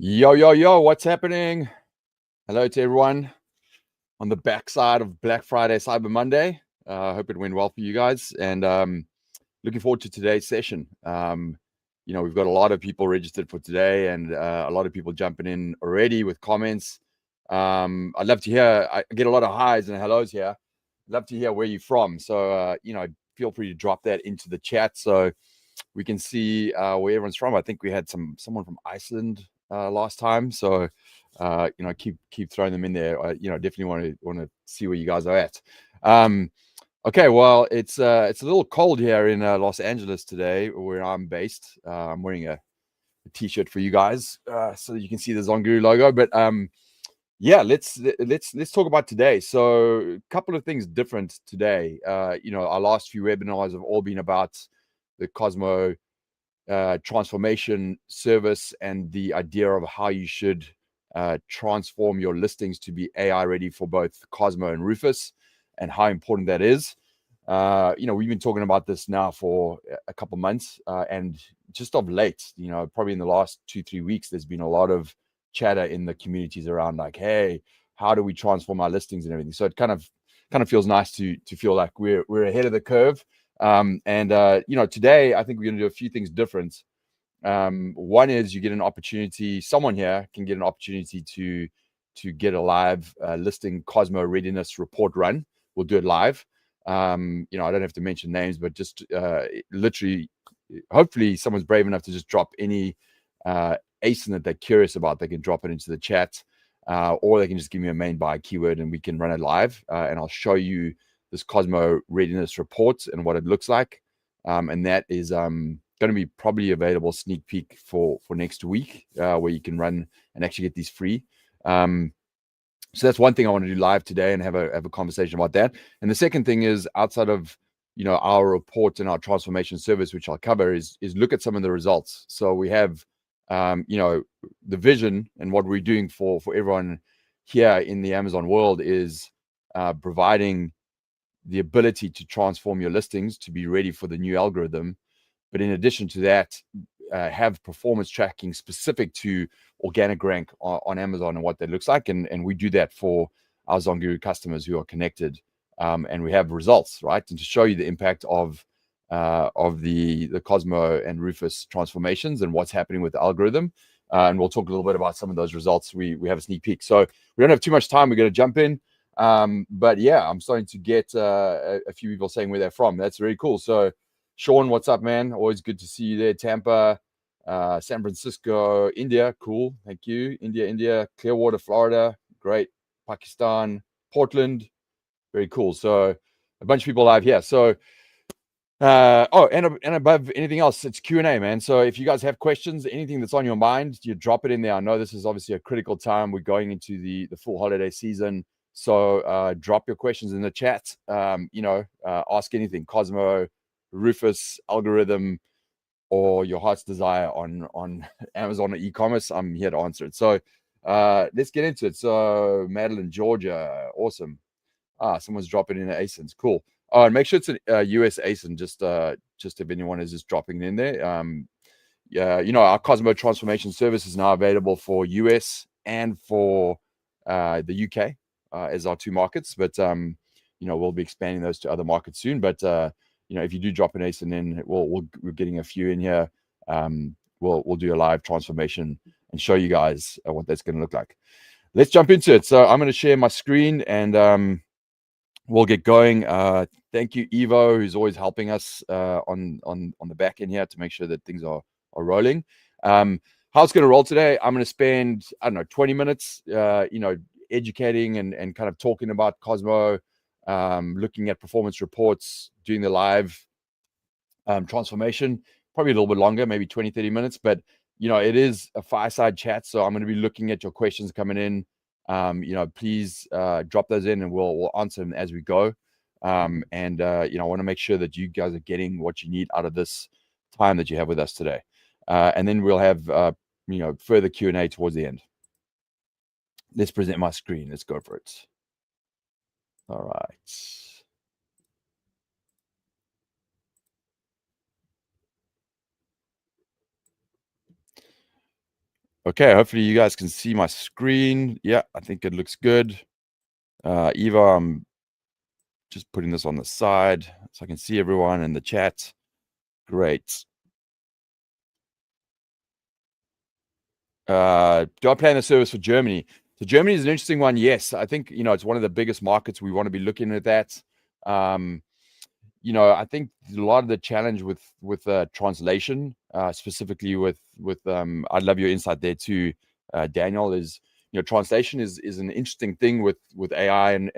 Yo, what's happening? Hello to everyone on the backside of Black Friday, Cyber Monday. I hope it went well for you guys, and looking forward to today's session. We've got a lot of people registered for today, and a lot of people jumping in already with comments. I'd love to hear. I get a lot of highs and hellos here. I'd love to hear where you're from. So, feel free to drop that into the chat so we can see where everyone's from. I think we had someone from Iceland last time, so keep throwing them in there. Definitely want to see where you guys are at. Okay, well, it's a little cold here in Los Angeles today, where I'm based. I'm wearing a t-shirt for you guys, so that you can see the Zonguru logo. But yeah, let's talk about today. So a couple of things different today. Our last few webinars have all been about the COSMO Transformation Service and the idea of how you should transform your listings to be AI ready for both COSMO and Rufus, and how important that is. We've been talking about this now for a couple months, and just of late, probably in the last 2-3 weeks, there's been a lot of chatter in the communities around like, hey, how do we transform our listings and everything? So it kind of feels nice to feel like we're ahead of the curve. Today I think we're going to do a few things different. One is you get an opportunity, someone here can get an opportunity to get a live listing COSMO readiness report run. We'll do it live. I don't have to mention names, but just literally, hopefully someone's brave enough to just drop any ASIN that they're curious about. They can drop it into the chat, or they can just give me a main buy keyword and we can run it live, and I'll show you this COSMO readiness report and what it looks like. And that is going to be probably available sneak peek for next week, where you can run and actually get these free. So that's one thing I want to do live today and have a conversation about that. And the second thing is, outside of our report and our transformation service, which I'll cover, is look at some of the results. So we have the vision, and what we're doing for everyone here in the Amazon world is providing the ability to transform your listings to be ready for the new algorithm. But in addition to that, have performance tracking specific to organic rank on Amazon and what that looks like. And we do that for our Zonguru customers who are connected. And we have results, right? And to show you the impact of the COSMO and Rufus transformations and what's happening with the algorithm. And we'll talk a little bit about some of those results. We have a sneak peek. So we don't have too much time. We're going to jump in. But yeah, I'm starting to get a few people saying where they're from. That's very cool. So Sean, what's up, man? Always good to see you there. Tampa, San Francisco, India. Cool. Thank you. India, Clearwater, Florida. Great. Pakistan, Portland. Very cool. So a bunch of people live here. So and above anything else, it's Q&A, man. So if you guys have questions, anything that's on your mind, you drop it in there. I know this is obviously a critical time. We're going into the full holiday season. So drop your questions in the chat. Ask anything, COSMO, Rufus, algorithm, or your heart's desire on Amazon or e-commerce. I'm here to answer it. So let's get into it. So Madeline, Georgia, awesome. Someone's dropping in ASINs. Cool. And make sure it's a US ASIN, just if anyone is just dropping in there. Our COSMO Transformation Service is now available for US and for the UK as our two markets, but we'll be expanding those to other markets soon. But if you do drop an ASIN in, we're getting a few in here. We'll do a live transformation and show you guys what that's going to look like. Let's jump into it. So I'm going to share my screen and we'll get going. Thank you, Evo, who's always helping us on the back end here to make sure that things are rolling. How it's going to roll today, I'm going to spend, 20 minutes, educating and kind of talking about COSMO, looking at performance reports, doing the live transformation, probably a little bit longer, maybe 20-30 minutes, but it is a fireside chat, so I'm going to be looking at your questions coming in. Please drop those in and we'll answer them as we go. I want to make sure that you guys are getting what you need out of this time that you have with us today. And then we'll have further Q&A towards the end. Let's present my screen. Let's go for it. All right. Okay, hopefully you guys can see my screen. Yeah, I think it looks good. Eva, I'm just putting this on the side so I can see everyone in the chat. Great. Do I plan a service for Germany? So Germany is an interesting one. Yes, I think, it's one of the biggest markets. We want to be looking at that. I think a lot of the challenge with translation, specifically with I'd love your insight there too, Daniel. Is translation is an interesting thing with AI and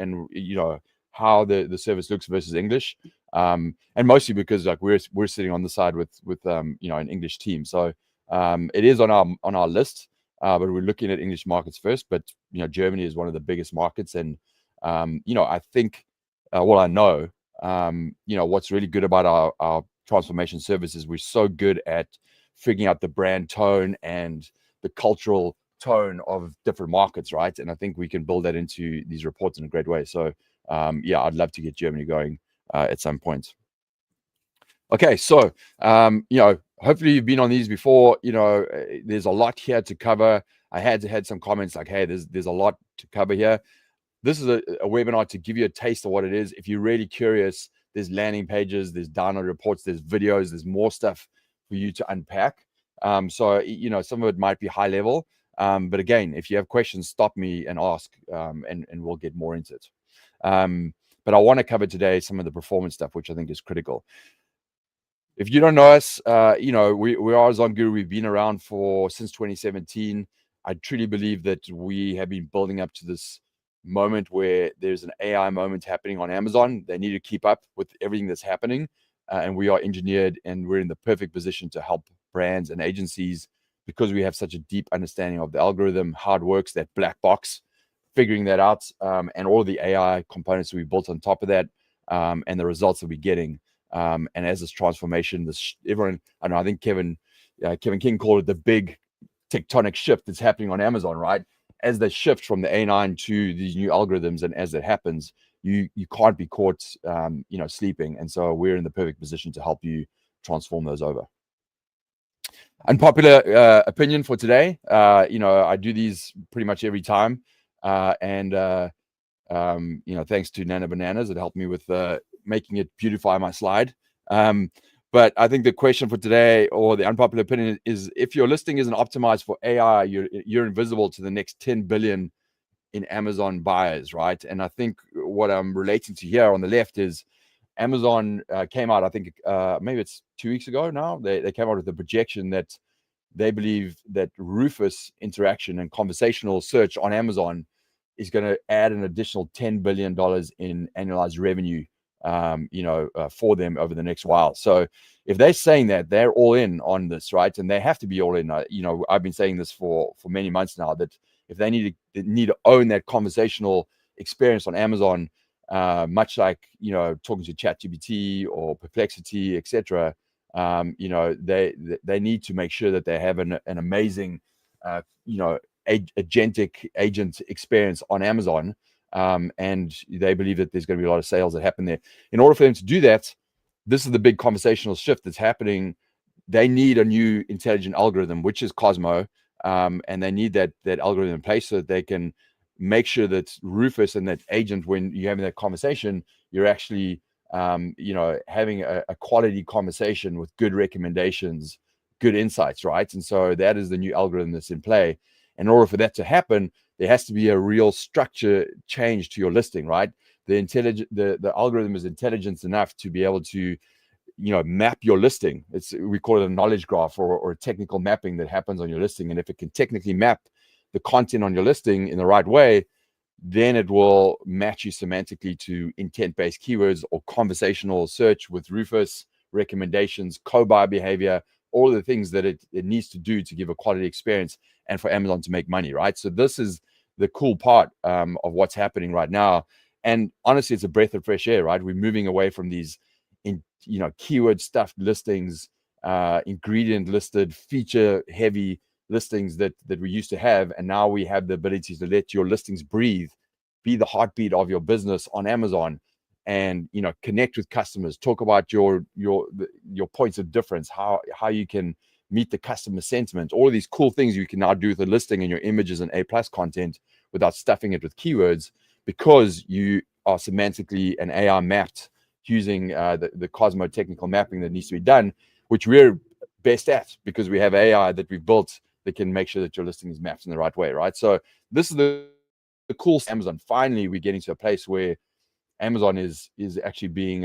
how the service looks versus English, and mostly because like we're sitting on the side with an English team, so it is on our list, but we're looking at English markets first. But Germany is one of the biggest markets, and I think well I know. What's really good about our transformation services, we're so good at figuring out the brand tone and the cultural tone of different markets, right? And I think we can build that into these reports in a great way. So I'd love to get Germany going at some point. Okay, so hopefully you've been on these before. There's a lot here to cover. I had some comments like, hey, there's a lot to cover here. This is a webinar to give you a taste of what it is. If you're really curious, there's landing pages, there's download reports, there's videos, there's more stuff for you to unpack. So some of it might be high level, but again, if you have questions, stop me and ask, and we'll get more into it. But I want to cover today some of the performance stuff, which I think is critical. If you don't know us, we are ZonGuru. We've been around since 2017. I truly believe that we have been building up to this moment where there's an AI moment happening on Amazon. They need to keep up with everything that's happening, and we are engineered, and we're in the perfect position to help brands and agencies because we have such a deep understanding of the algorithm, how it works, that black box, figuring that out, and all the AI components we built on top of that, and the results that we're getting. And as this transformation, everyone, I think Kevin King called it the big tectonic shift that's happening on Amazon, right? As they shift from the A9 to these new algorithms, and as that happens, you can't be caught, sleeping. And so we're in the perfect position to help you transform those over. Unpopular opinion for today. I do these pretty much every time, and thanks to Nana Bananas, it helped me with making it beautify my slide. But I think the question for today, or the unpopular opinion, is if your listing isn't optimized for AI, you're invisible to the next 10 billion in Amazon buyers, right? And I think what I'm relating to here on the left is Amazon came out, I think maybe it's 2 weeks ago now. They came out with a projection that they believe that Rufus interaction and conversational search on Amazon is going to add an additional $10 billion in annualized revenue, for them over the next while. So if they're saying that, they're all in on this, right? And they have to be all in. I've been saying this for many months now, that if they need to own that conversational experience on Amazon, much like talking to ChatGPT or Perplexity, etc. They need to make sure that they have an amazing, agentic agent experience on Amazon, and they believe that there's going to be a lot of sales that happen there. In order for them to do that, this is the big conversational shift that's happening. They need a new intelligent algorithm, which is COSMO, and they need that algorithm in place so that they can make sure that Rufus and that agent, when you're having that conversation, you're actually having a quality conversation with good recommendations, good insights, right? And so that is the new algorithm that's in play. In order for that to happen, there has to be a real structure change to your listing, right? The algorithm is intelligent enough to be able to map your listing. We call it a knowledge graph, or a technical mapping that happens on your listing. And if it can technically map the content on your listing in the right way, then it will match you semantically to intent-based keywords or conversational search with Rufus, recommendations, co-buy behavior, all of the things that it needs to do to give a quality experience and for Amazon to make money, right? So this is the cool part of what's happening right now. And honestly, it's a breath of fresh air, right? We're moving away from these keyword stuffed listings, ingredient listed, feature heavy listings that we used to have, and now we have the ability to let your listings breathe, be the heartbeat of your business on Amazon, and connect with customers, talk about your points of difference, how you can meet the customer sentiment, all of these cool things you can now do with the listing and your images and A+ content without stuffing it with keywords, because you are semantically and AI mapped using the COSMO technical mapping that needs to be done, which we're best at because we have AI that we've built that can make sure that your listing is mapped in the right way, right? So this is the cool Amazon. Finally, we're getting to a place where Amazon is actually being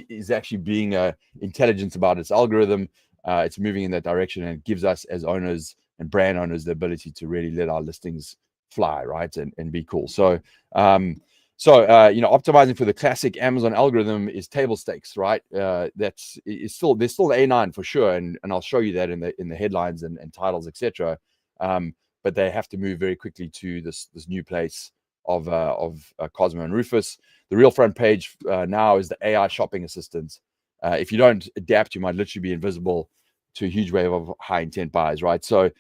is actually being intelligent about its algorithm. It's moving in that direction, and it gives us as owners and brand owners the ability to really let our listings fly, right, and be cool. So optimizing for the classic Amazon algorithm is table stakes, right? There's still the A9 for sure, and I'll show you that in the headlines and titles, etc. But they have to move very quickly to this new place of COSMO and Rufus. The real front page now is the AI shopping assistant. If you don't adapt, you might literally be invisible to a huge wave of high intent buyers, right? So,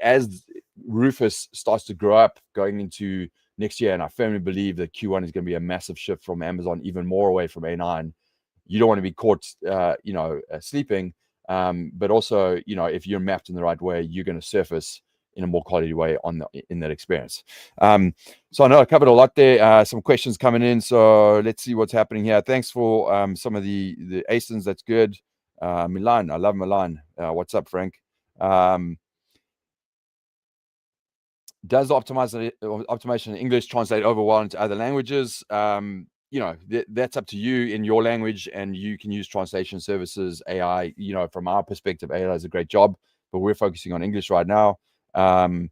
as Rufus starts to grow up going into next year, and I firmly believe that Q1 is going to be a massive shift from Amazon, even more away from A9. You don't want to be caught, sleeping. But also, if you're mapped in the right way, you're going to surface in a more quality way in that experience. So I know I covered a lot there. Some questions coming in, so let's see what's happening here. Thanks for some of the ASINs. That's good. Milan, I love Milan. What's up, Frank? Does the optimization in English translate over well into other languages? That's up to you in your language, and you can use translation services, AI. From our perspective, AI does a great job, but we're focusing on English right now. We'll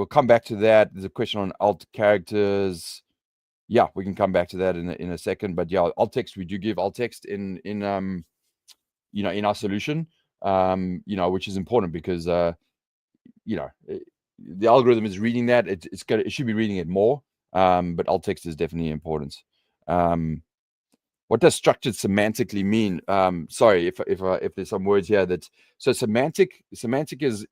come back to that. There's a question on alt characters. Yeah, we can come back to that in a second. But yeah, alt text, we do give alt text in our solution, which is important because the algorithm is reading that. It should be reading it more. But alt text is definitely important. What does structured semantically mean? Sorry if there's some words here so semantic is,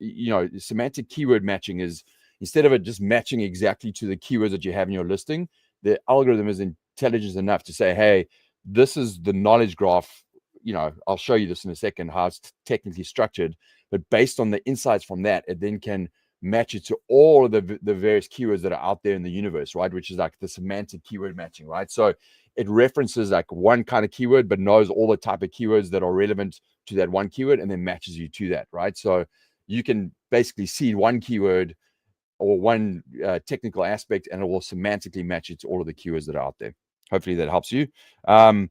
semantic keyword matching is, instead of it just matching exactly to the keywords that you have in your listing, the algorithm is intelligent enough to say, hey, this is the knowledge graph. I'll show you this in a second, how it's technically structured, but based on the insights from that, it then can match it to all of the various keywords that are out there in the universe, right? Which is like the semantic keyword matching, right? So it references like one kind of keyword, but knows all the type of keywords that are relevant to that one keyword, and then matches you to that, right? So you can basically see one keyword or one technical aspect, and it will semantically match it to all of the keywords that are out there. Hopefully that helps you. All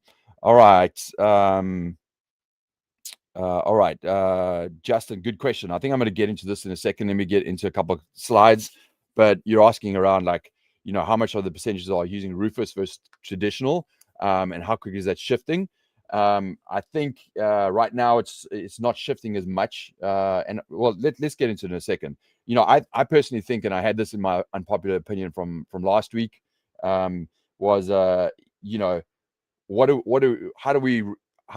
right. Justin, good question. I think I'm going to get into this in a second. Let me get into a couple of slides. But you're asking around, like, how much of the percentages are using Rufus versus traditional, and how quickly is that shifting? I think right now it's not shifting as much. Let's get into it in a second. I personally think, and I had this in my unpopular opinion from last week, was how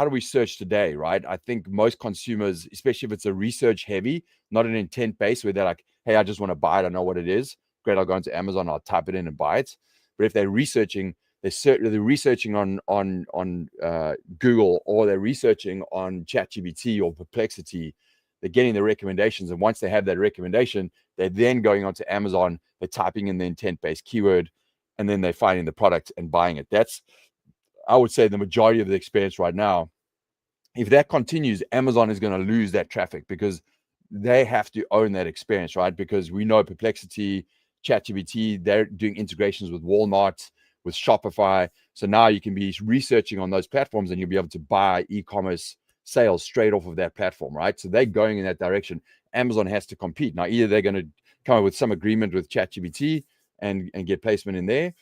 do we search today, right? I think most consumers, especially if it's a research heavy, not an intent based, where they're like, hey, I just want to buy it, I know what it is. Great, I'll go into Amazon, I'll type it in and buy it. But if they're researching, they're researching on Google, or they're researching on ChatGPT or Perplexity. They're getting the recommendations, and once they have that recommendation, they're then going onto Amazon, they're typing in the intent-based keyword, and then they're finding the product and buying it. That's, I would say, the majority of the experience right now. If that continues, Amazon is going to lose that traffic because they have to own that experience, right? Because we know Perplexity, ChatGPT, they're doing integrations with Walmart, with Shopify. So now you can be researching on those platforms, and you'll be able to buy e-commerce sales straight off of that platform, right? So they're going in that direction. Amazon has to compete. Now, either they're going to come up with some agreement with ChatGPT and get placement in there,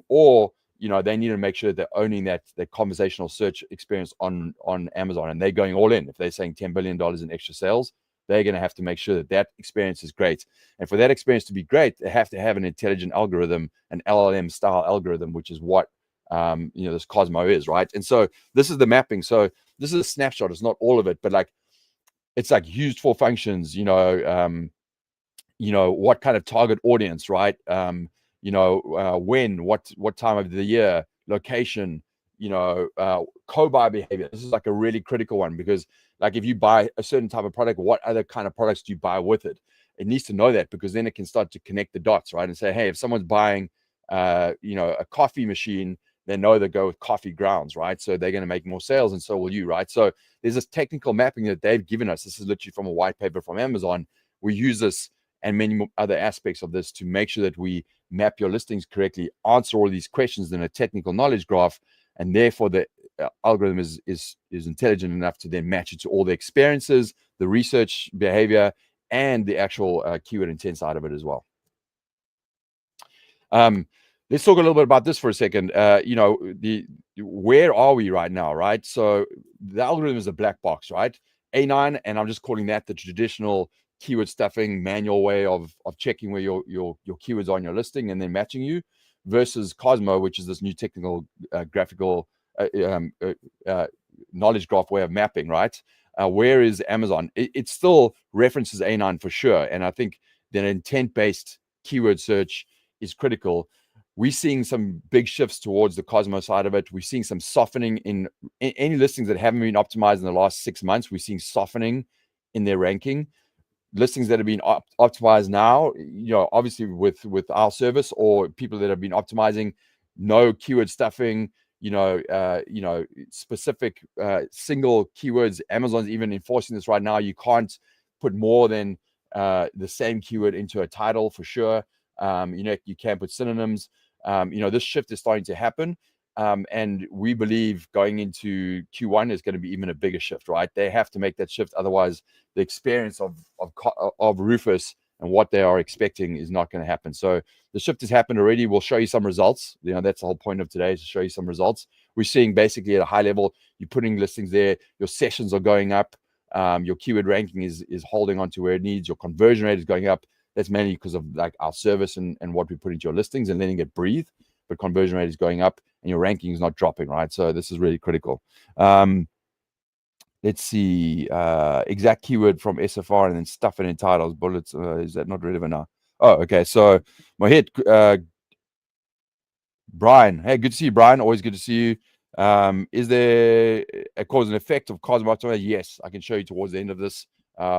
or they need to make sure that they're owning that conversational search experience on Amazon, and they're going all in. If they're saying $10 billion in extra sales, they're going to have to make sure that experience is great. And for that experience to be great, they have to have an intelligent algorithm, an LLM style algorithm, which is what this COSMO is, right? And so this is the mapping. So this is a snapshot. It's not all of it, but it's used for functions. What kind of target audience, right? when, what time of the year, location, co-buy behavior. This is like a really critical one, because like if you buy a certain type of product, what other kind of products do you buy with it? It needs to know that, because then it can start to connect the dots, right? And say, hey, if someone's buying a coffee machine, they know they go with coffee grounds, right? So they're going to make more sales, and so will you, right? So there's this technical mapping that they've given us. This is literally from a white paper from Amazon. We use this and many other aspects of this to make sure that we map your listings correctly, answer all these questions in a technical knowledge graph, and therefore the algorithm is intelligent enough to then match it to all the experiences, the research behavior, and the actual keyword intent side of it as well. Let's talk a little bit about this for a second. Where are we right now, right? So the algorithm is a black box, right? A9, and I'm just calling that the traditional keyword stuffing manual way of checking where your keywords are on your listing and then matching you, versus COSMO, which is this new technical graphical knowledge graph way of mapping, right? Where is Amazon? It still references A9 for sure, and I think that intent-based keyword search is critical. We're seeing some big shifts towards the COSMO side of it. We're seeing some softening in any listings that haven't been optimized in the last 6 months. We're seeing softening in their ranking. Listings that have been optimized now, obviously with our service, or people that have been optimizing, no keyword stuffing, specific single keywords. Amazon's even enforcing this right now. You can't put more than the same keyword into a title for sure. You can't put synonyms. This shift is starting to happen. And we believe going into Q1 is going to be even a bigger shift, right? They have to make that shift. Otherwise, the experience of Rufus and what they are expecting is not going to happen. So the shift has happened already. We'll show you some results. That's the whole point of today, is to show you some results. We're seeing basically at a high level, you're putting listings there, your sessions are going up, your keyword ranking is holding on to where it needs, your conversion rate is going up. That's mainly because of like our service and what we put into your listings and letting it breathe. But conversion rate is going up and your ranking is not dropping, right? So this is really critical. Let's see, exact keyword from SFR and then stuff it in titles, bullets. Is that not relevant now? Oh, okay. So Mohit, Brian. Hey, good to see you, Brian. Always good to see you. Is there a cause and effect of COSMO? Yes, I can show you towards the end of this.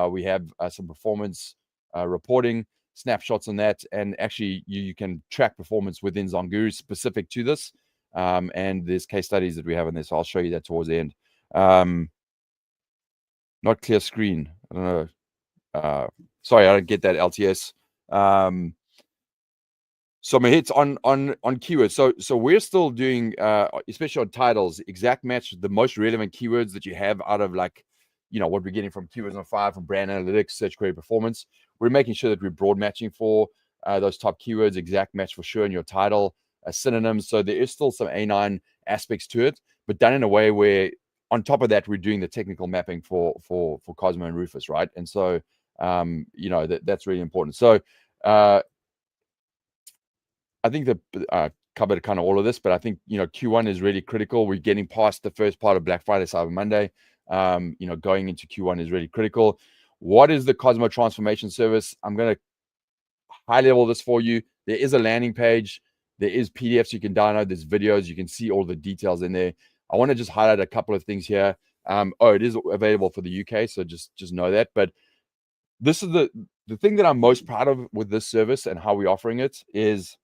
We have some performance reporting snapshots on that, and actually you can track performance within Zonguru specific to this, and there's case studies that we have in this. So I'll show you that towards the end. Not clear screen. I don't know. Sorry, I don't get that, LTS. So my hits on keywords. So we're still doing, especially on titles, exact match the most relevant keywords that you have out of what we're getting from Keywords on Fire, from brand analytics, search query performance. We're making sure that we're broad matching for those top keywords, exact match for sure in your title, synonyms. So there is still some A9 aspects to it, but done in a way where on top of that, we're doing the technical mapping for COSMO and Rufus, right? And so, that's really important. So I think that covered kind of all of this, but I think, Q1 is really critical. We're getting past the first part of Black Friday, Cyber Monday. Going into Q1 is really critical. What is the COSMO Transformation Service? I'm going to high level this for you. There is a landing page. There is PDFs you can download. There's videos. You can see all the details in there. I want to just highlight a couple of things here. It is available for the UK, so just know that. But this is the thing that I'm most proud of with this service and how we're offering it is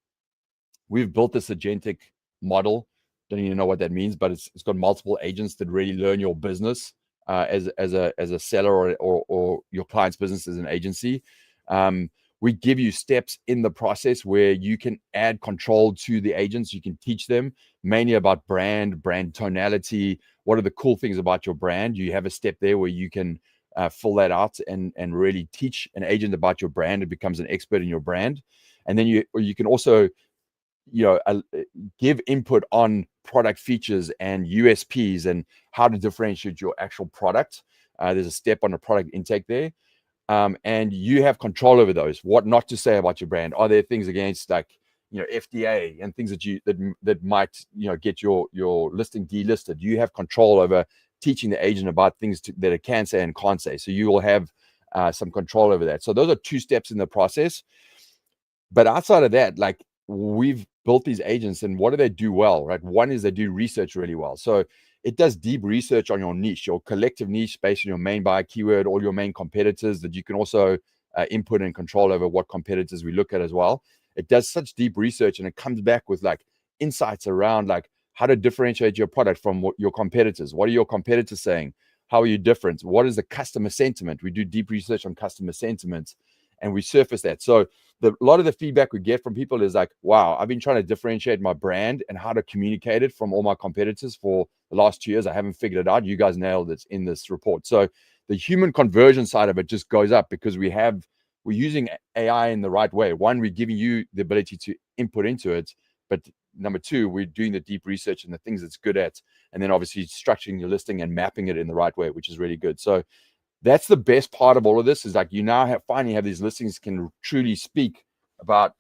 we've built this agentic model. Don't even know what that means, but it's got multiple agents that really learn your business as a seller or your client's business as an agency. We give you steps in the process where you can add control to the agents. You can teach them mainly about brand tonality. What are the cool things about your brand? You have a step there where you can fill that out and really teach an agent about your brand. It becomes an expert in your brand. And then you can also give input on product features and USPs and how to differentiate your actual product. There's a step on the product intake there. And you have control over those, what not to say about your brand. Are there things against FDA and things that might, get your listing delisted? You have control over teaching the agent about things that it can say and can't say. So you will have some control over that. So those are two steps in the process. But outside of that, we've built these agents, and what do they do well, right? One is they do research really well. So it does deep research on your niche, your collective niche based on your main buyer keyword, all your main competitors that you can also input and control over what competitors we look at as well. It does such deep research, and it comes back with like insights around like how to differentiate your product from your competitors. What are your competitors saying? How are you different? What is the customer sentiment? We do deep research on customer sentiment, and we surface that. So a lot of the feedback we get from people is like, wow, I've been trying to differentiate my brand and how to communicate it from all my competitors for the last 2 years. I haven't figured it out. You guys nailed it in this report. So the human conversion side of it just goes up because we're using AI in the right way. One, we're giving you the ability to input into it, but number two, we're doing the deep research and the things it's good at, and then obviously structuring your listing and mapping it in the right way, which is really good. So that's the best part of all of this, is like you now finally have these listings can truly speak about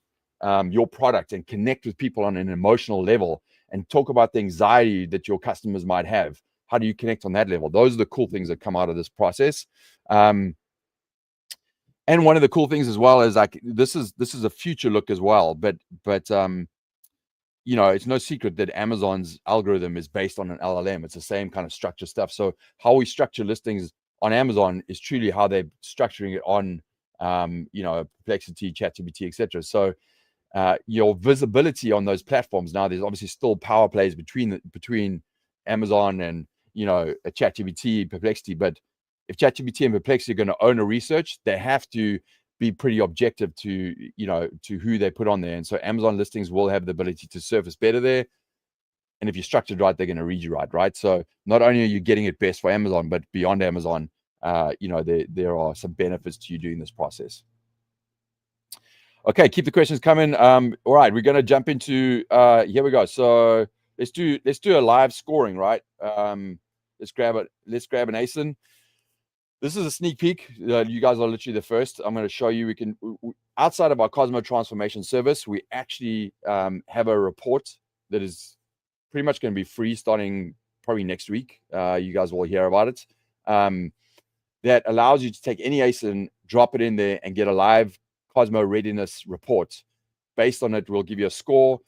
your product and connect with people on an emotional level and talk about the anxiety that your customers might have. How do you connect on that level? Those are the cool things that come out of this process. And one of the cool things as well is like this is a future look as well, but you know, it's no secret that Amazon's algorithm is based on an LLM. It's the same kind of structure stuff. So how we structure listings on Amazon is truly how they're structuring it on, you know, Perplexity, ChatGPT, etc. So your visibility on those platforms now, there's obviously still power plays between Amazon and, you know, a ChatGPT, Perplexity. But if ChatGPT and Perplexity are going to own a research, they have to be pretty objective to, you know, to who they put on there. And so Amazon listings will have the ability to surface better there. And if you're structured right, they're going to read you right? So not only are you getting it best for Amazon, but beyond Amazon, you know, there are some benefits to you doing this process. Okay, keep the questions coming. All right, we're going to jump into, here we go. So let's do a live scoring, right? Let's grab an ASIN. This is a sneak peek. You guys are literally the first. I'm going to show you. We can, outside of our COSMO Transformation Service, we actually have a report that is pretty much going to be free starting probably next week. You guys will hear about it. That allows you to take any ASIN, drop it in there, and get a live COSMO readiness report. Based on it, we'll give you a score.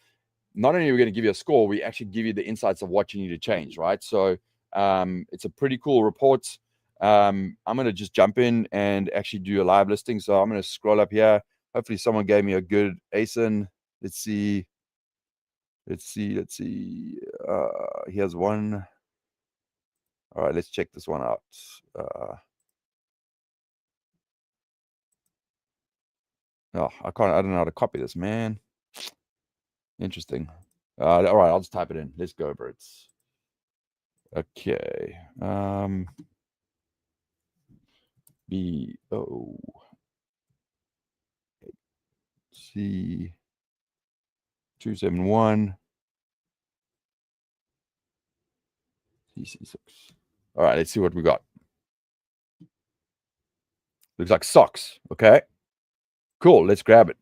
Not only are we going to give you a score, we actually give you the insights of what you need to change, right? So it's a pretty cool report. I'm going to just jump in and actually do a live listing. So I'm going to scroll up here. Hopefully someone gave me a good ASIN. Let's see. Here's one. All right, let's check this one out. I don't know how to copy this, man. Interesting. All right, I'll just type it in. Let's go, birds. Okay. BO C 271 TC6. All right, let's see what we got. Looks like socks. Okay. Cool. Let's grab it.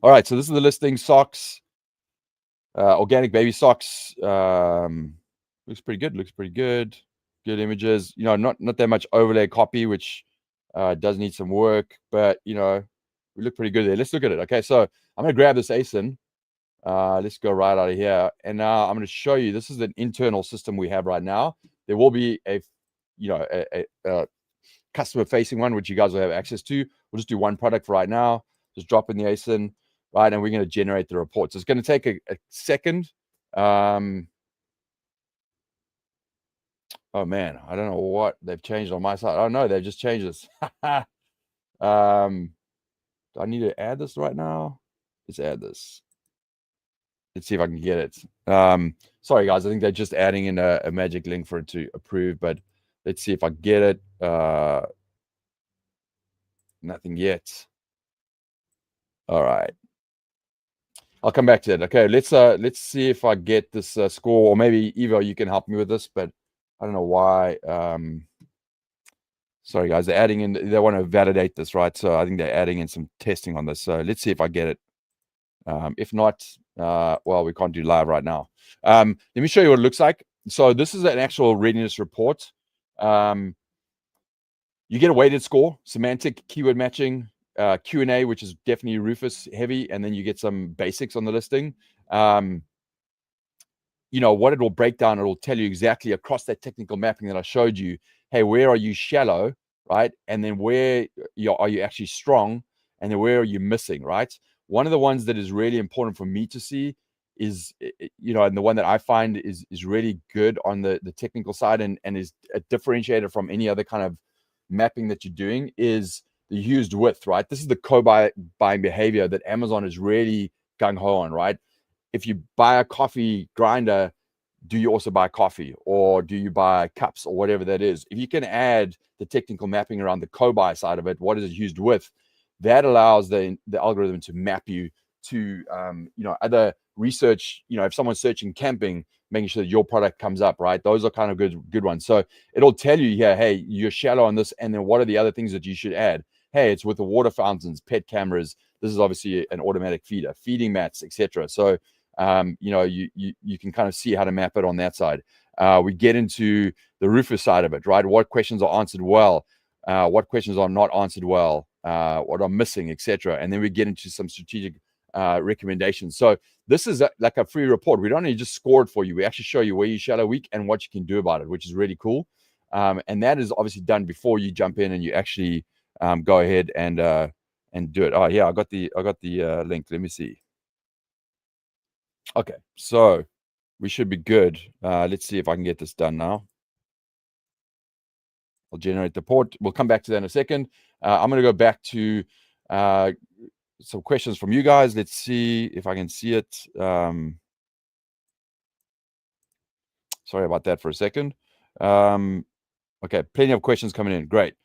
All right, so this is the listing. Socks. Organic baby socks. Looks pretty good. Good images. You know, not that much overlay copy, which does need some work, but you know, we look pretty good there. Let's look at it. Okay, so I'm gonna grab this ASIN. Let's go right out of here, and now I'm gonna show you. This is an internal system we have right now. There will be a customer-facing one, which you guys will have access to. We'll just do one product for right now. Just drop in the ASIN, right, and we're gonna generate the report. So it's gonna take a second. Oh man, I don't know what they've changed on my side. Oh no, they've just changed this. Do I need to add this right now? Let's add this. Let's see if I can get it. Sorry guys, I think they're just adding in a magic link for it to approve, but let's see if I get it. Nothing yet. All right. I'll come back to it. Okay, let's see if I get this score, or maybe Evo, you can help me with this, but I don't know why. Sorry guys, they're adding in, they want to validate this, right? So I think they're adding in some testing on this. So let's see if I get it. If not, well, we can't do live right now. Let me show you what it looks like. So this is an actual readiness report. You get a weighted score, semantic keyword matching, Q&A, which is definitely Rufus heavy, and then you get some basics on the listing. What it will break down, it will tell you exactly across that technical mapping that I showed you, hey, where are you shallow, right? And then where are you actually strong, and then where are you missing, right? One of the ones that is really important for me to see is, and the one that I find is really good on the technical side and is a differentiator from any other kind of mapping that you're doing, is the used width, right? This is the co-buying behavior that Amazon is really gung-ho on, right? If you buy a coffee grinder, do you also buy coffee, or do you buy cups, or whatever that is? If you can add the technical mapping around the co-buy side of it, what is it used with, that allows the algorithm to map you to other research. If someone's searching camping, making sure that your product comes up, right? Those are kind of good ones. So it'll tell you here, hey, you're shallow on this, and then what are the other things that you should add? Hey, it's with the water fountains, pet cameras. This is obviously an automatic feeder, feeding mats, etc. So you can kind of see how to map it on that side. We get into the Rufus side of it, right? What questions are answered well? What questions are not answered well? What are missing, etc. And then we get into some strategic recommendations. So this is like a free report. We don't only just score it for you. We actually show you where you shallow weak and what you can do about it, which is really cool. And that is obviously done before you jump in and you actually go ahead and do it. Oh yeah, I got the link. Let me see. Okay, so we should be good. Let's see if I can get this done now. I'll generate the report. We'll come back to that in a second. I'm going to go back to some questions from you guys. Let's see if I can see it. Sorry about that for a second. Okay, plenty of questions coming in. Great.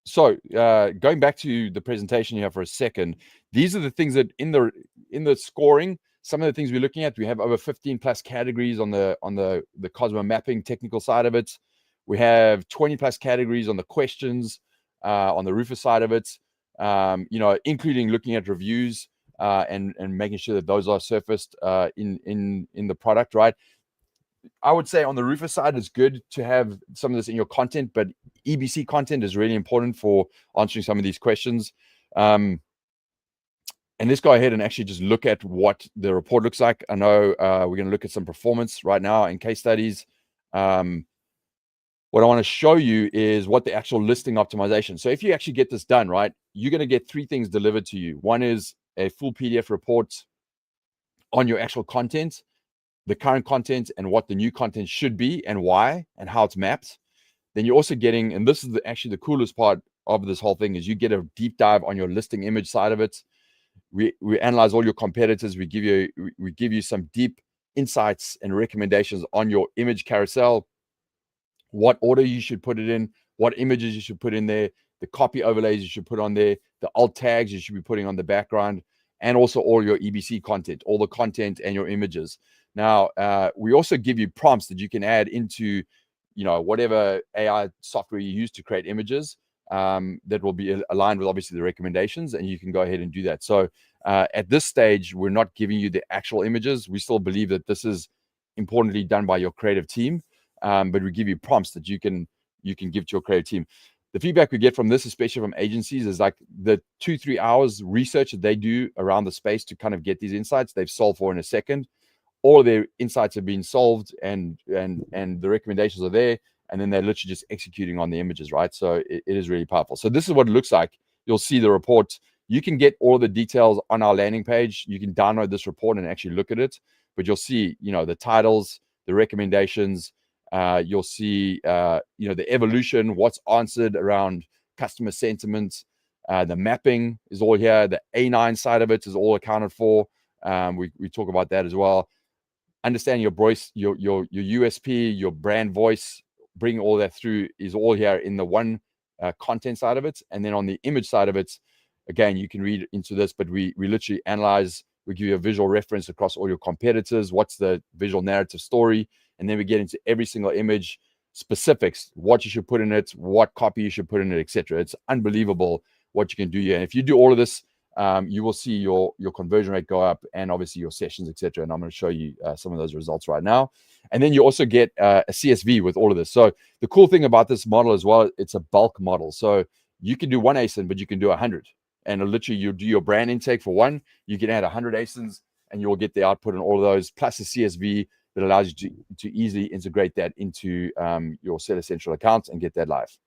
So going back to the presentation here for a second, these are the things that in the scoring, some of the things we're looking at. We have over 15 plus categories on the COSMO mapping technical side of it. We have 20 plus categories on the questions on the Rufus side of it, including looking at reviews and making sure that those are surfaced in the product, right? I would say on the Rufus side, it's good to have some of this in your content, but EBC content is really important for answering some of these questions. And let's go ahead and actually just look at what the report looks like. I know we're going to look at some performance right now in case studies. What I want to show you is what the actual listing optimization. So if you actually get this done, right, you're going to get three things delivered to you. One is a full PDF report on your actual content, the current content, and what the new content should be and why and how it's mapped. Then you're also getting, and this is actually the coolest part of this whole thing, is you get a deep dive on your listing image side of it. We analyze all your competitors. We give you some deep insights and recommendations on your image carousel, what order you should put it in, what images you should put in there, the copy overlays you should put on there, the alt tags you should be putting on the background, and also all your EBC content, all the content and your images. Now, we also give you prompts that you can add into, whatever AI software you use to create images that will be aligned with obviously the recommendations, and you can go ahead and do that. So at this stage, we're not giving you the actual images. We still believe that this is importantly done by your creative team, but we give you prompts that you can give to your creative team. The feedback we get from this, especially from agencies, is like the 2-3 hours research that they do around the space to kind of get these insights, they've solved for in a second. All of their insights have been solved, and the recommendations are there, and then they're literally just executing on the images, right? So it is really powerful. So this is what it looks like. You'll see the report. You can get all the details on our landing page. You can download this report and actually look at it, but you'll see, the titles, the recommendations. You'll see, the evolution, what's answered around customer sentiment. The mapping is all here. The A9 side of it is all accounted for. We talk about that as well. Understanding your voice, your USP, your brand voice, bringing all that through is all here in the one content side of it. And then on the image side of it, again, you can read into this, but we literally analyze. We give you a visual reference across all your competitors. What's the visual narrative story? And then we get into every single image specifics, what you should put in it, what copy you should put in it, etc. It's unbelievable what you can do here. And if you do all of this, you will see your conversion rate go up, and obviously your sessions, etc. And I'm going to show you some of those results right now. And then you also get a CSV with all of this. So the cool thing about this model as well, it's a bulk model. So you can do one ASIN, but you can do 100. And literally, you do your brand intake for one, you can add 100 ASINs, and you'll get the output on all of those, plus a CSV that allows you to easily integrate that into your Seller Central account and get that live.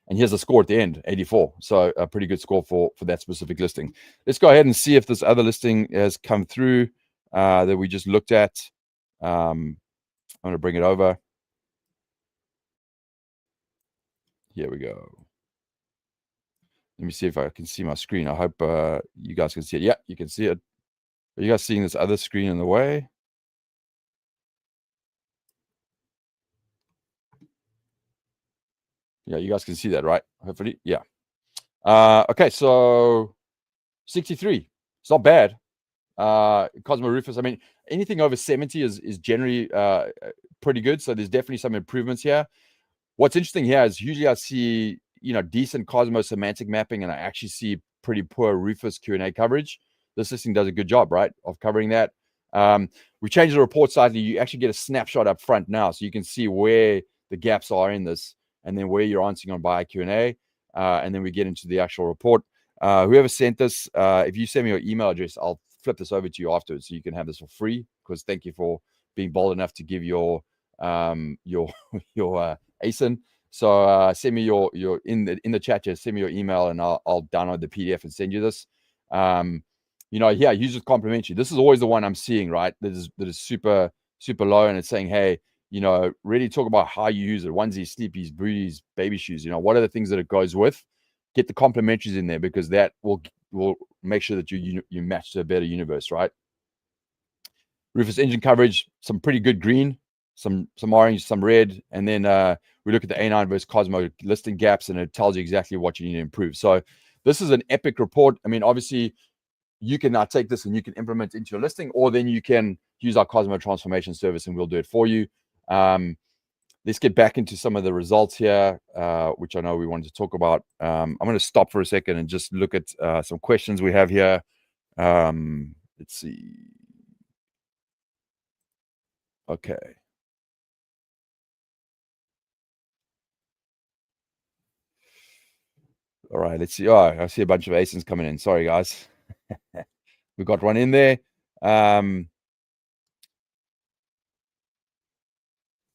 And here's the score at the end, 84. So a pretty good score for that specific listing. Let's go ahead and see if this other listing has come through that we just looked at. I'm going to bring it over. Here we go. Let me see if I can see my screen. I hope you guys can see it. Yeah, you can see it. Are you guys seeing this other screen in the way? Yeah, you guys can see that, right? Hopefully, yeah. Okay, so 63. It's not bad. COSMO Rufus, I mean, anything over 70 is generally pretty good. So there's definitely some improvements here. What's interesting here is usually I see, decent COSMO semantic mapping, and I actually see pretty poor Rufus Q&A coverage. This listing does a good job, right, of covering that. We changed the report slightly. You actually get a snapshot up front now, so you can see where the gaps are in this, and then where you're answering on buyer Q&A, and then we get into the actual report. Whoever sent this, if you send me your email address, I'll flip this over to you afterwards, so you can have this for free. Because thank you for being bold enough to give your ASIN. So send me your in the chat. Just send me your email, and I'll download the PDF and send you this. Yeah, use it complimentary. This is always the one I'm seeing, right? That is super low, and it's saying, hey, really talk about how you use it. Onesies, sleepies, booties, baby shoes. What are the things that it goes with? Get the complimentaries in there, because that will make sure that you match to a better universe, right? Rufus engine coverage, some pretty good green, some orange, some red, and then we look at the A9 versus COSMO listing gaps, and it tells you exactly what you need to improve. So this is an epic report. I mean, obviously, you can now take this and you can implement into your listing, or then you can use our COSMO Transformation Service, and we'll do it for you. Let's get back into some of the results here, which I know we wanted to talk about. I'm going to stop for a second and just look at some questions we have here. Let's see. Okay. All right, let's see. Oh, I see a bunch of ASINs coming in. Sorry, guys. We got one in there.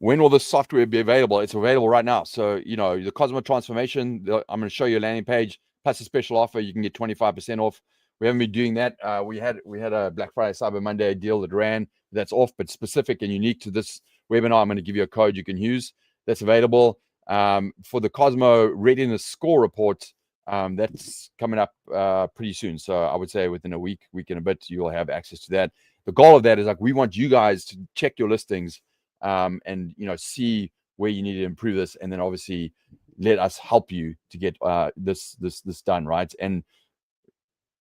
When will this software be available? It's available right now. So, the COSMO Transformation, I'm going to show you a landing page, plus a special offer. You can get 25% off. We haven't been doing that. We had a Black Friday, Cyber Monday deal that ran. That's off, but specific and unique to this webinar. I'm going to give you a code you can use. That's available. For the COSMO Readiness Score Report, that's coming up pretty soon. So I would say within a week and a bit, you'll have access to that. The goal of that is, we want you guys to check your listings and see where you need to improve this, and then obviously let us help you to get this done, right? And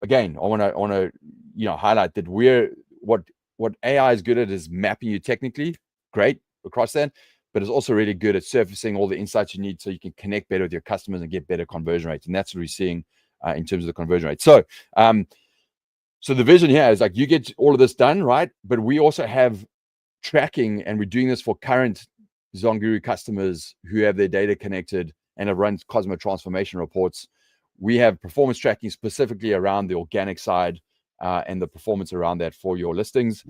again, I want to highlight that what AI is good at is mapping you technically great across that, but it's also really good at surfacing all the insights you need so you can connect better with your customers and get better conversion rates. And that's what we're seeing in terms of the conversion rate. So so the vision here is, you get all of this done, right? But we also have tracking, and we're doing this for current Zonguru customers who have their data connected and have run COSMO transformation reports. We have performance tracking specifically around the organic side and the performance around that for your listings.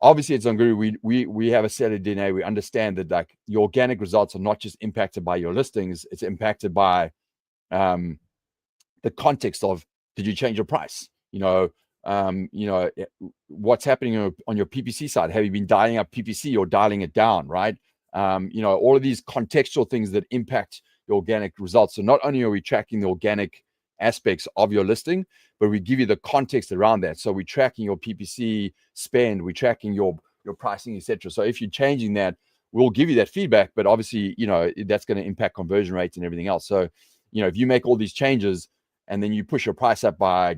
Obviously, at Zonguru, we have a set of DNA. We understand that your organic results are not just impacted by your listings; it's impacted by the context of, did you change your price? What's happening on your PPC side? Have you been dialing up PPC or dialing it down, right? All of these contextual things that impact your organic results. So not only are we tracking the organic aspects of your listing, but we give you the context around that. So we're tracking your PPC spend, we're tracking your pricing, etc. So if you're changing that, we'll give you that feedback, but obviously, that's going to impact conversion rates and everything else. So, if you make all these changes and then you push your price up by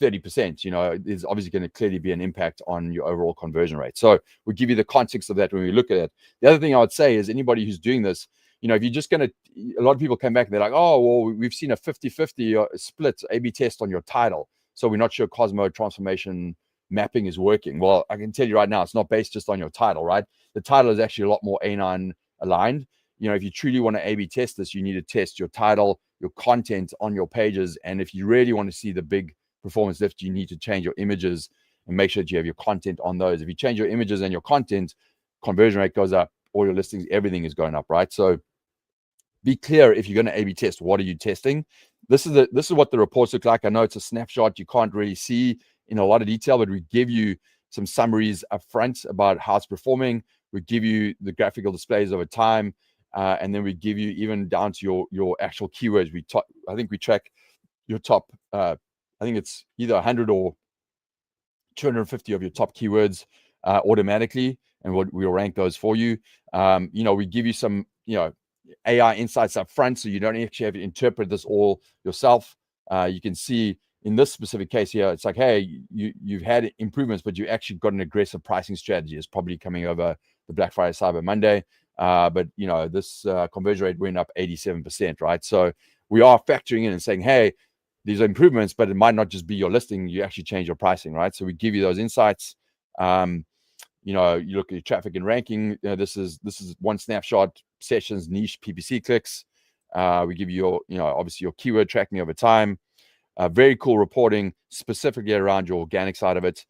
30%, there's obviously going to clearly be an impact on your overall conversion rate. So we'll give you the context of that when we look at it. The other thing I would say is, anybody who's doing this, if you're just going to, a lot of people come back and they're like, oh, well, we've seen a 50-50 split A/B test on your title, so we're not sure COSMO transformation mapping is working. Well, I can tell you right now, it's not based just on your title, right? The title is actually a lot more A9 aligned. if you truly want to A/B test this, you need to test your title, your content on your pages. And if you really want to see the big performance lift, you need to change your images and make sure that you have your content on those. If you change your images and your content, conversion rate goes up, all your listings, everything is going up, right? So be clear if you're going to A/B test, what are you testing? This is what the reports look like. I know it's a snapshot. You can't really see in a lot of detail, but we give you some summaries up front about how it's performing. We give you the graphical displays over time. And then we give you even down to your actual keywords. I think we track your top, I think it's either 100 or 250 of your top keywords automatically, and we'll rank those for you. We give you some, AI insights up front, so you don't actually have to interpret this all yourself. You can see in this specific case here, it's like, hey, you've had improvements, but you actually got an aggressive pricing strategy. It's probably coming over the Black Friday, Cyber Monday. But this conversion rate went up 87%, right? So we are factoring in and saying, hey, these are improvements, but it might not just be your listing. You actually change your pricing, right? So we give you those insights. You look at your traffic and ranking. This is one snapshot: sessions, niche, PPC clicks. We give you obviously your keyword tracking over time. Very cool reporting specifically around your organic side of it.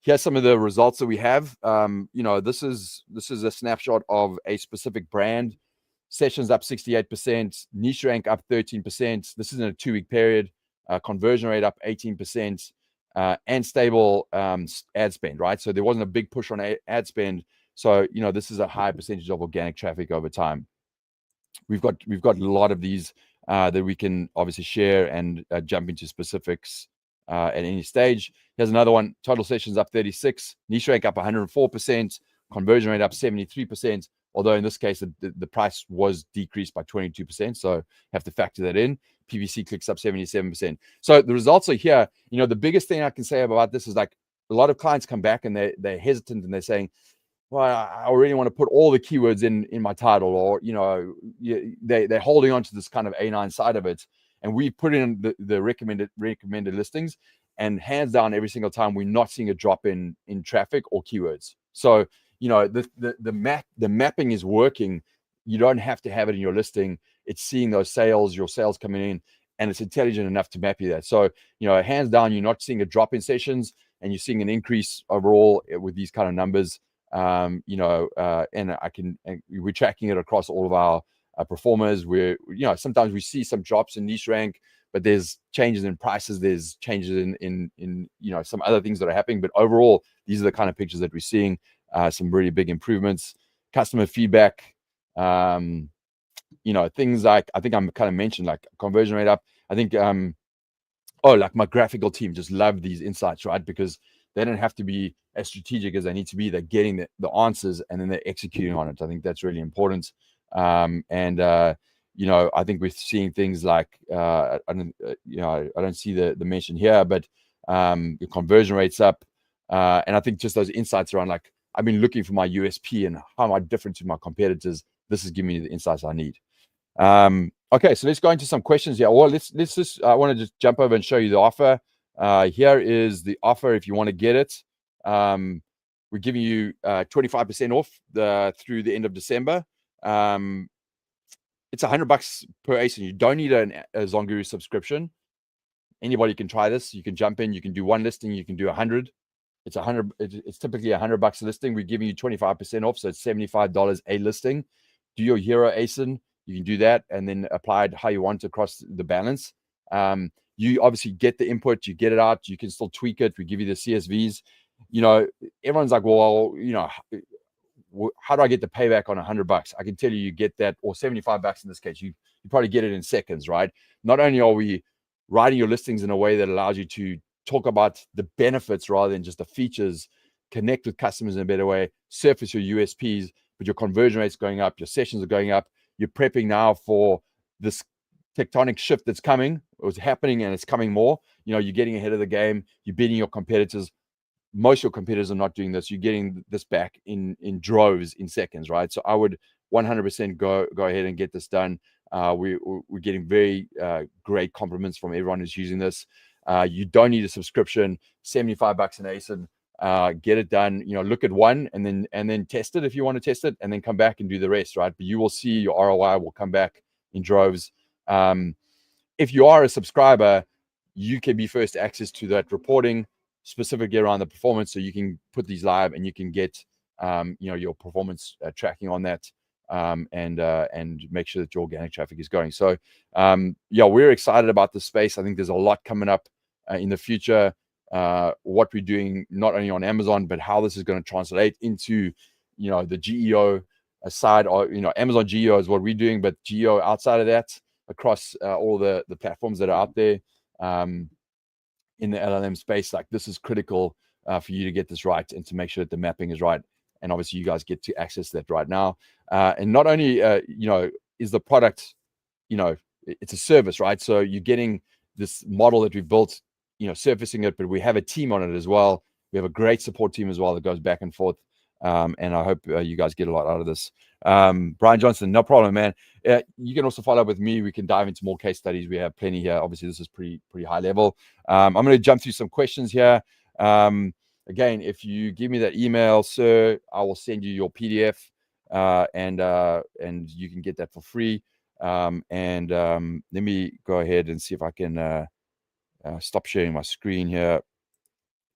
Here's some of the results that we have. This is a snapshot of a specific brand. Sessions up 68%, niche rank up 13%. This is in a 2-week period. Conversion rate up 18%, and stable ad spend, right? So there wasn't a big push on ad spend. So this is a high percentage of organic traffic over time. We've got a lot of these that we can obviously share and jump into specifics at any stage. Here's another one: total sessions up 36, niche rank up 104%, conversion rate up 73%. Although in this case, the price was decreased by 22%. So have to factor that in. PPC clicks up 77%. So the results are here. The biggest thing I can say about this is, like, a lot of clients come back and they're hesitant and they're saying, well, I really want to put all the keywords in my title, or, they're holding on to this kind of A9 side of it. And we put in the recommended listings, and hands down, every single time, we're not seeing a drop in traffic or keywords. So, the mapping is working. You don't have to have it in your listing. It's seeing your sales coming in, and it's intelligent enough to map you that. So, hands down, you're not seeing a drop in sessions, and you're seeing an increase overall with these kind of numbers. And we're tracking it across all of our performers. Where sometimes we see some drops in niche rank, but there's changes in prices, there's changes in some other things that are happening. But overall, these are the kind of pictures that we're seeing. Some really big improvements. Customer feedback, things like, I think I'm kind of mentioned, like conversion rate up. I think like my graphical team just love these insights, right? Because they don't have to be as strategic as they need to be. They're getting the answers, and then they're executing on it. I think that's really important. I think we're seeing things like I don't see the mention here, but the conversion rates up, and I think just those insights around, like, I've been looking for my USP and how am I different to my competitors. This is giving me the insights I need. Okay, so let's go into some questions here. Well, let's just, I want to just jump over and show you the offer. Here is the offer if you want to get it. We're giving you 25% off through the end of December. It's $100 per ASIN. You don't need a Zonguru subscription. Anybody can try this. You can jump in. You can do one listing. You can do 100. It's typically $100 a listing. We're giving you 25% off, so it's $75 a listing. Do your hero ASIN. You can do that and then apply it how you want across the balance. You obviously get the input, you get it out, you can still tweak it. We give you the CSVs. Everyone's like, well, how do I get the payback on $100? I can tell you get that, or $75 in this case. You probably get it in seconds, right? Not only are we writing your listings in a way that allows you to talk about the benefits rather than just the features, connect with customers in a better way, surface your USPs, but your conversion rate's going up, your sessions are going up. You're prepping now for this tectonic shift that's coming. It was happening and it's coming more. You're getting ahead of the game. You're beating your competitors. Most of your competitors are not doing this. You're getting this back in droves in seconds, right? So I would 100% go ahead and get this done. We're getting very great compliments from everyone who's using this. You don't need a subscription. $75 an ASIN. get it done, look at one and then test it if you want to test it, and then come back and do the rest, right? But you will see your ROI will come back in droves. If you are a subscriber, you can be first access to that reporting specifically around the performance, so you can put these live and you can get your performance tracking on that, and make sure that your organic traffic is going. So we're excited about the space. I think there's a lot coming up in the future. What we're doing not only on Amazon, but how this is going to translate into the GEO side, or Amazon GEO is what we're doing, but GEO outside of that across all the platforms that are out there in the LLM space. Like, this is critical for you to get this right and to make sure that the mapping is right. And obviously you guys get to access that right now. And not only is the product, it's a service, right? So you're getting this model that we've built, surfacing it, but we have a team on it as well. We have a great support team as well that goes back and forth. And I hope you guys get a lot out of this. Brian Johnson, no problem, man. You can also follow up with me. We can dive into more case studies. We have plenty here. Obviously, this is pretty high level. I'm going to jump through some questions here. Again, if you give me that email, sir, I will send you your PDF, and you can get that for free. Let me go ahead and see if I can stop sharing my screen here.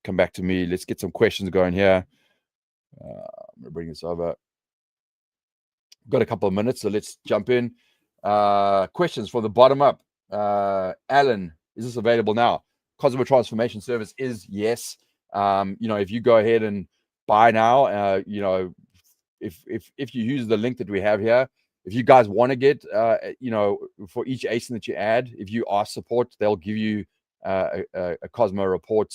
Come back to me. Let's get some questions going here. I'm going to bring this over. Got a couple of minutes, so let's jump in. Questions from the bottom up. Alan, is this available now? COSMO Transformation Service is yes. If you go ahead and buy now, if you use the link that we have here, if you guys want to get, for each ASIN that you add, if you ask support, they'll give you a COSMO report,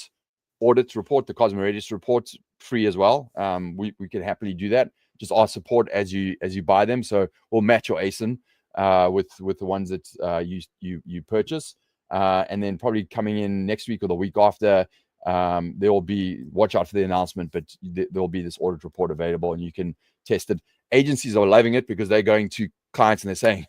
audit report, the COSMO Readiness report, free as well. We can happily do that. Just ask support as you buy them. So we'll match your ASIN with the ones that you purchase. And then probably coming in next week or the week after, there will be, watch out for the announcement, but there will be this audit report available and you can test it. Agencies are loving it because they're going to clients and they're saying,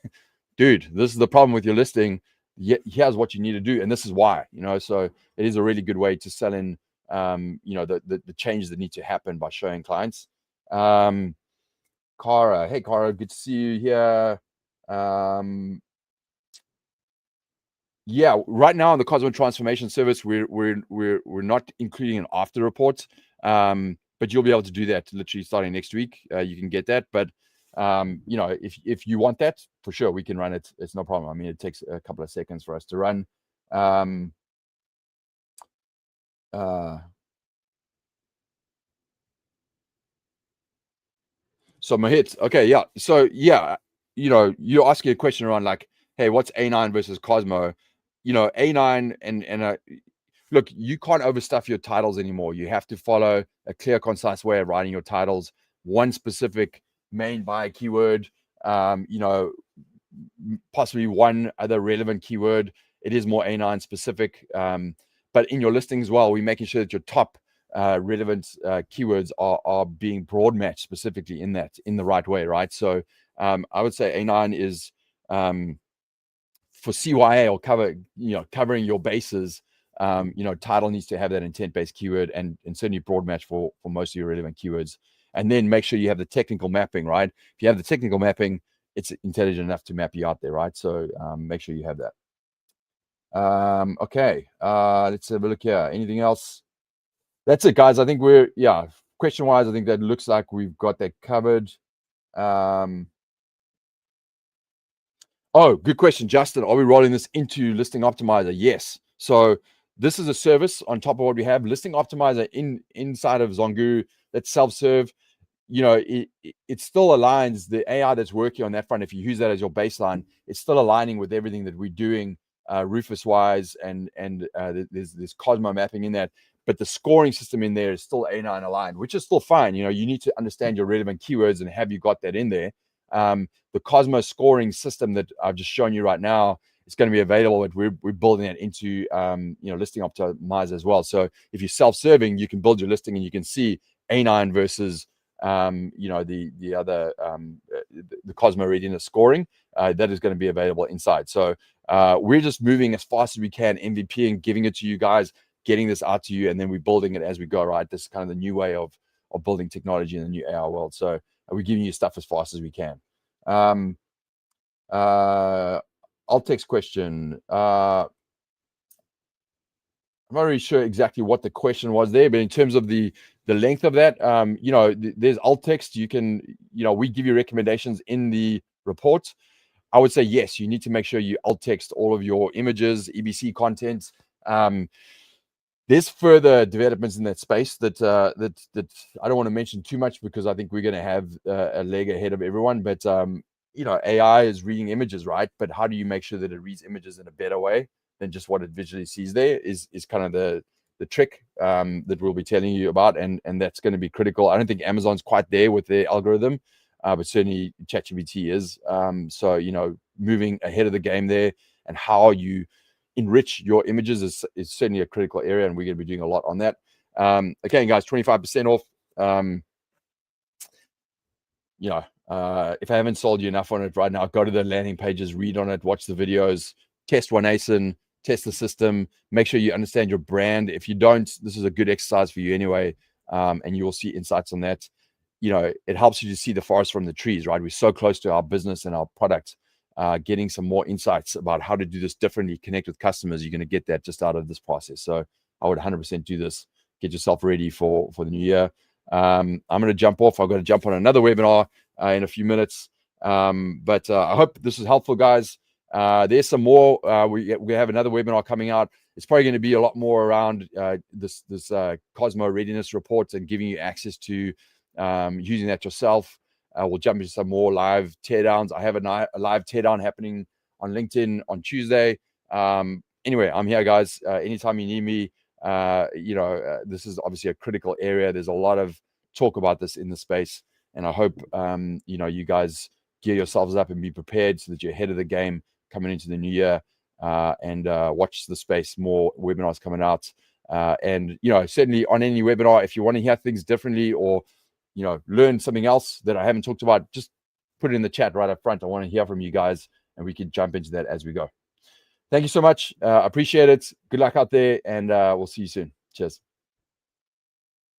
dude, this is the problem with your listing. Here's what you need to do, and this is why. So it is a really good way to sell in the changes that need to happen by showing clients. Cara, hey Cara, good to see you here. Right now on the COSMO Transformation Service, we're not including an after report, but you'll be able to do that literally starting next week. You can get that, but if you want that, for sure we can run it. It's no problem. I mean, it takes a couple of seconds for us to run. So Mohit, okay, yeah. So yeah, you're asking a question around like, hey, what's A9 versus COSMO? A9 and look, you can't overstuff your titles anymore. You have to follow a clear, concise way of writing your titles. One specific main buyer keyword, possibly one other relevant keyword. It is more A9 specific. But in your listing as well, we're making sure that your top relevant keywords are being broad matched specifically in the right way, right? So I would say A9 is for CYA or covering your bases. Title needs to have that intent-based keyword and certainly broad match for most of your relevant keywords. And then make sure you have the technical mapping, right? If you have the technical mapping, it's intelligent enough to map you out there, right? So make sure you have that. Okay, let's have a look here. Anything else? That's it, guys. I think question-wise, I think that looks like we've got that covered. Oh, good question, Justin. Are we rolling this into Listing Optimizer? Yes. So this is a service on top of what we have. Listing Optimizer inside of Zongu, that's self-serve. It still aligns the AI that's working on that front. If you use that as your baseline, it's still aligning with everything that we're doing Rufus-wise, and there's COSMO mapping in that. But the scoring system in there is still A9 aligned, which is still fine. You need to understand your relevant keywords and have you got that in there. The COSMO scoring system that I've just shown you right now, it's going to be available, but we're building it into Listing Optimizer as well. So if you're self-serving, you can build your listing and you can see A9 versus the other the COSMO Readiness scoring that is going to be available inside. So we're just moving as fast as we can, MVP, and giving it to you guys, getting this out to you, and then we're building it as we go, right? This is kind of the new way of building technology in the new AI world. So we're giving you stuff as fast as we can. Alt text question. I'm not really sure exactly what the question was there, but in terms of the length of that, there's alt text. You can, we give you recommendations in the report. I would say, yes, you need to make sure you alt text all of your images, EBC content. There's further developments in that space that I don't want to mention too much, because I think we're going to have a leg ahead of everyone. But AI is reading images, right? But how do you make sure that it reads images in a better way than just what it visually sees there is kind of the trick that we'll be telling you about, and that's going to be critical. I don't think Amazon's quite there with their algorithm, but certainly ChatGPT is. So moving ahead of the game there, and how you enrich your images is certainly a critical area, and we're going to be doing a lot on that. Again, guys, 25% off. If I haven't sold you enough on it right now, go to the landing pages, read on it, watch the videos, test one ASIN, test the system, make sure you understand your brand. If you don't, this is a good exercise for you anyway, and you will see insights on that. It helps you to see the forest from the trees, right? We're so close to our business and our product. Getting some more insights about how to do this differently, connect with customers, you're going to get that just out of this process. So I would 100% do this. Get yourself ready for the new year. I'm going to jump off. I've got to jump on another webinar in a few minutes. But I hope this is helpful, guys. There's some more. We have another webinar coming out. It's probably going to be a lot more around this COSMO readiness report, and giving you access to using that yourself. We'll jump into some more live teardowns. I have a live teardown happening on LinkedIn on Tuesday. Anyway, I'm here, guys. Anytime you need me, this is obviously a critical area. There's a lot of talk about this in the space, and I hope you guys gear yourselves up and be prepared so that you're ahead of the game coming into the new year, and watch the space. More webinars coming out, and certainly on any webinar, if you want to hear things differently, or learn something else that I haven't talked about, just put it in the chat right up front. I want to hear from you guys, and we can jump into that as we go. Thank you so much. Appreciate it. Good luck out there, and we'll see you soon. Cheers.